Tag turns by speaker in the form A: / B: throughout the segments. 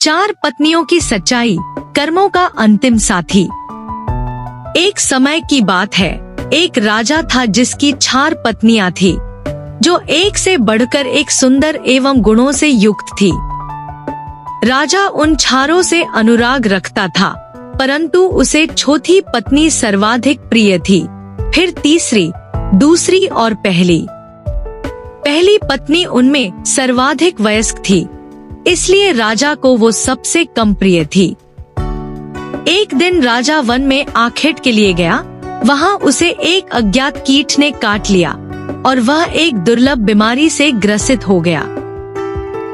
A: 4 पत्नियों की सच्चाई, कर्मों का अंतिम साथी। एक समय की बात है, एक राजा था जिसकी 4 पत्नियां थी, जो एक से बढ़कर एक सुंदर एवं गुणों से युक्त थी। राजा उन 4 से अनुराग रखता था, परंतु उसे चौथी पत्नी सर्वाधिक प्रिय थी, फिर तीसरी, दूसरी और पहली पत्नी उनमें सर्वाधिक वयस्क थी, इसलिए राजा को वो सबसे कम प्रिय थी। एक दिन राजा वन में आखेट के लिए गया। वहाँ उसे एक अज्ञात कीट ने काट लिया और वह एक दुर्लभ बीमारी से ग्रसित हो गया।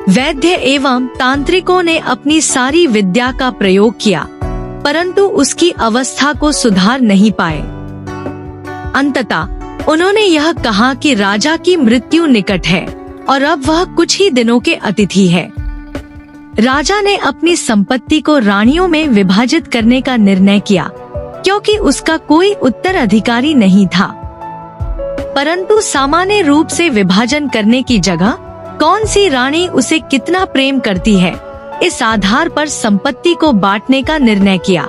A: वैद्य एवं तांत्रिकों ने अपनी सारी विद्या का प्रयोग किया, परंतु उसकी अवस्था को सुधार नहीं पाए। अंततः उन्होंने यह कहा कि राजा की मृत्यु निकट है और अब वह कुछ ही दिनों के अतिथि है। राजा ने अपनी संपत्ति को रानियों में विभाजित करने का निर्णय किया, क्योंकि उसका कोई उत्तराधिकारी नहीं था। परंतु सामान्य रूप से विभाजन करने की जगह कौन सी रानी उसे कितना प्रेम करती है, इस आधार पर संपत्ति को बांटने का निर्णय किया।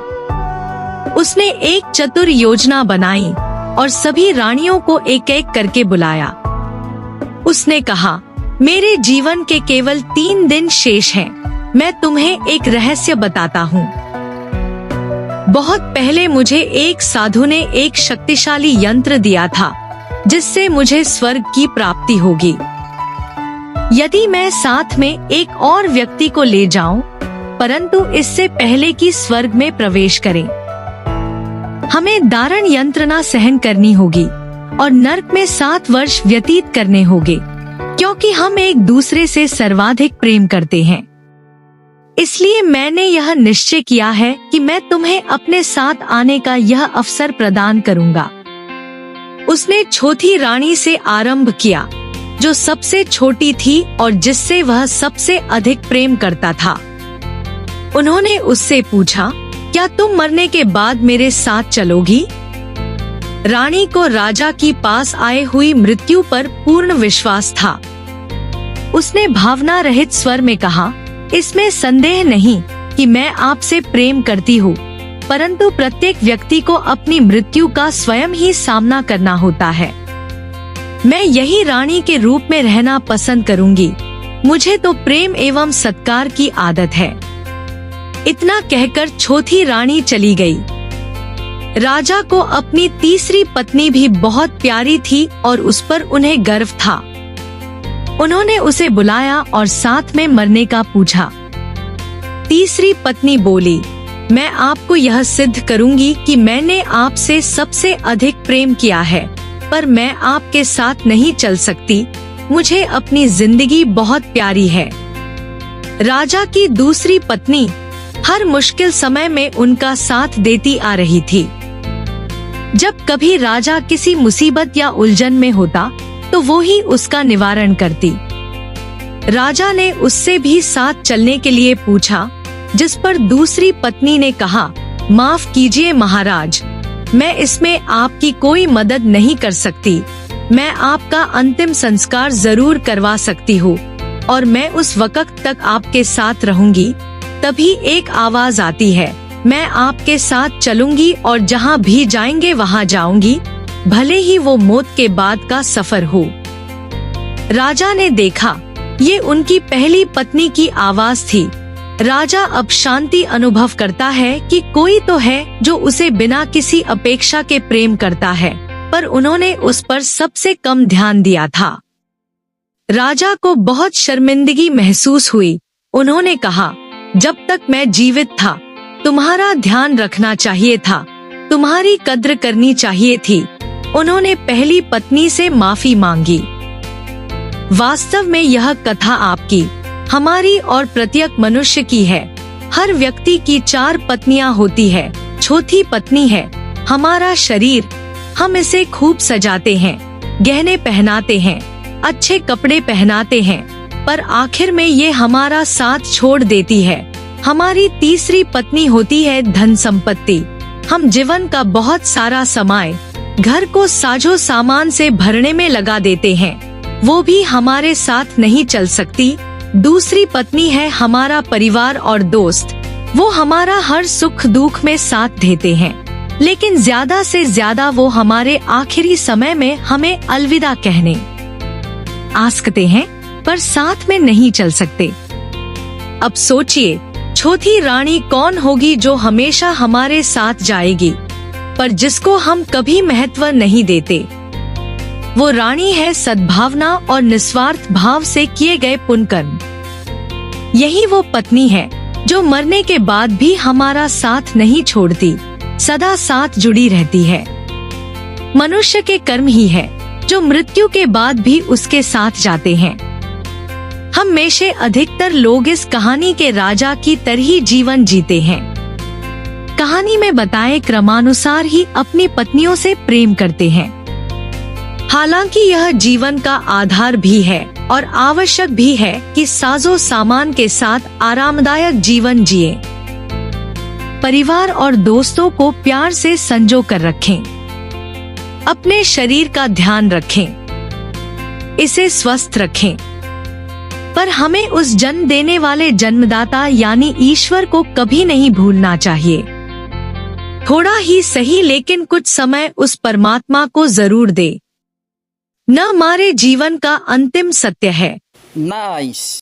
A: उसने एक चतुर योजना बनाई और सभी रानियों को एक एक करके बुलाया। उसने कहा, मेरे जीवन के केवल 3 दिन शेष हैं। मैं तुम्हें एक रहस्य बताता हूँ। बहुत पहले मुझे एक साधु ने एक शक्तिशाली यंत्र दिया था, जिससे मुझे स्वर्ग की प्राप्ति होगी यदि मैं साथ में एक और व्यक्ति को ले जाऊं, परंतु इससे पहले कि स्वर्ग में प्रवेश करें। हमें दारुण यंत्रणा सहन करनी होगी और नरक में 7 वर्ष व्यतीत करने होंगे, क्योंकि हम एक दूसरे से सर्वाधिक प्रेम करते हैं। इसलिए मैंने यह निश्चय किया है कि मैं तुम्हें अपने साथ आने का यह अवसर प्रदान करूंगा। उसने चौथी रानी से आरंभ किया, जो सबसे छोटी थी और जिससे वह सबसे अधिक प्रेम करता था। उन्होंने उससे पूछा, क्या तुम मरने के बाद मेरे साथ चलोगी? रानी को राजा की पास आए हुई मृत्यु पर पूर्ण विश्वास था। उसने भावना रहित स्वर में कहा, इसमें संदेह नहीं कि मैं आपसे प्रेम करती हूँ, परंतु प्रत्येक व्यक्ति को अपनी मृत्यु का स्वयं ही सामना करना होता है। मैं यही रानी के रूप में रहना पसंद करूंगी। मुझे तो प्रेम एवं सत्कार की आदत है। इतना कहकर चौथी रानी चली गई। राजा को अपनी तीसरी पत्नी भी बहुत प्यारी थी और उस पर उन्हें गर्व था। उन्होंने उसे बुलाया और साथ में मरने का पूछा। तीसरी पत्नी बोली, मैं आपको यह सिद्ध करूंगी कि मैंने आपसे सबसे अधिक प्रेम किया है, पर मैं आपके साथ नहीं चल सकती। मुझे अपनी जिंदगी बहुत प्यारी है। राजा की दूसरी पत्नी हर मुश्किल समय में उनका साथ देती आ रही थी। जब कभी राजा किसी मुसीबत या उलझन में होता, तो वो ही उसका निवारण करती। राजा ने उससे भी साथ चलने के लिए पूछा, जिस पर दूसरी पत्नी ने कहा, माफ कीजिए महाराज, मैं इसमें आपकी कोई मदद नहीं कर सकती। मैं आपका अंतिम संस्कार जरूर करवा सकती हूँ और मैं उस वक्त तक आपके साथ रहूंगी। तभी एक आवाज आती है, मैं आपके साथ चलूंगी और जहाँ भी जाएंगे वहाँ जाऊंगी, भले ही वो मौत के बाद का सफर हो। राजा ने देखा, ये उनकी पहली पत्नी की आवाज थी। राजा अब शांति अनुभव करता है कि कोई तो है जो उसे बिना किसी अपेक्षा के प्रेम करता है, पर उन्होंने उस पर सबसे कम ध्यान दिया था। राजा को बहुत शर्मिंदगी महसूस हुई। उन्होंने कहा, जब तक मैं जीवित था, तुम्हारा ध्यान रखना चाहिए था, तुम्हारी कद्र करनी चाहिए थी। उन्होंने पहली पत्नी से माफी मांगी। वास्तव में यह कथा आपकी, हमारी और प्रत्येक मनुष्य की है। हर व्यक्ति की 4 पत्नियां होती है। चौथी पत्नी है हमारा शरीर। हम इसे खूब सजाते हैं, गहने पहनाते हैं, अच्छे कपड़े पहनाते हैं, पर आखिर में ये हमारा साथ छोड़ देती है। हमारी तीसरी पत्नी होती है धन संपत्ति। हम जीवन का बहुत सारा समय घर को साजो सामान से भरने में लगा देते हैं। वो भी हमारे साथ नहीं चल सकती। दूसरी पत्नी है हमारा परिवार और दोस्त। वो हमारा हर सुख दुख में साथ देते हैं, लेकिन ज्यादा से ज्यादा वो हमारे आखिरी समय में हमें अलविदा कहने आ सकते हैं, पर साथ में नहीं चल सकते। अब सोचिए, चौथी रानी कौन होगी जो हमेशा हमारे साथ जाएगी, पर जिसको हम कभी महत्व नहीं देते। वो रानी है सद्भावना और निस्वार्थ भाव से किए गए पुण्यकर्म। यही वो पत्नी है जो मरने के बाद भी हमारा साथ नहीं छोड़ती, सदा साथ जुड़ी रहती है। मनुष्य के कर्म ही है जो मृत्यु के बाद भी उसके साथ जाते हैं। हम में से अधिकतर लोग इस कहानी के राजा की तरह जीवन जीते हैं। कहानी में बताए क्रमानुसार ही अपनी पत्नियों से प्रेम करते हैं। हालांकि यह जीवन का आधार भी है और आवश्यक भी है कि साजो सामान के साथ आरामदायक जीवन जिए। परिवार और दोस्तों को प्यार से संजो कर रखें। अपने शरीर का ध्यान रखें, इसे स्वस्थ रखें। पर हमें उस जन्म देने वाले जन्मदाता यानी ईश्वर को कभी नहीं भूलना चाहिए। थोड़ा ही सही लेकिन कुछ समय उस परमात्मा को जरूर दे। न हमारे जीवन का अंतिम सत्य है।
B: नाइस।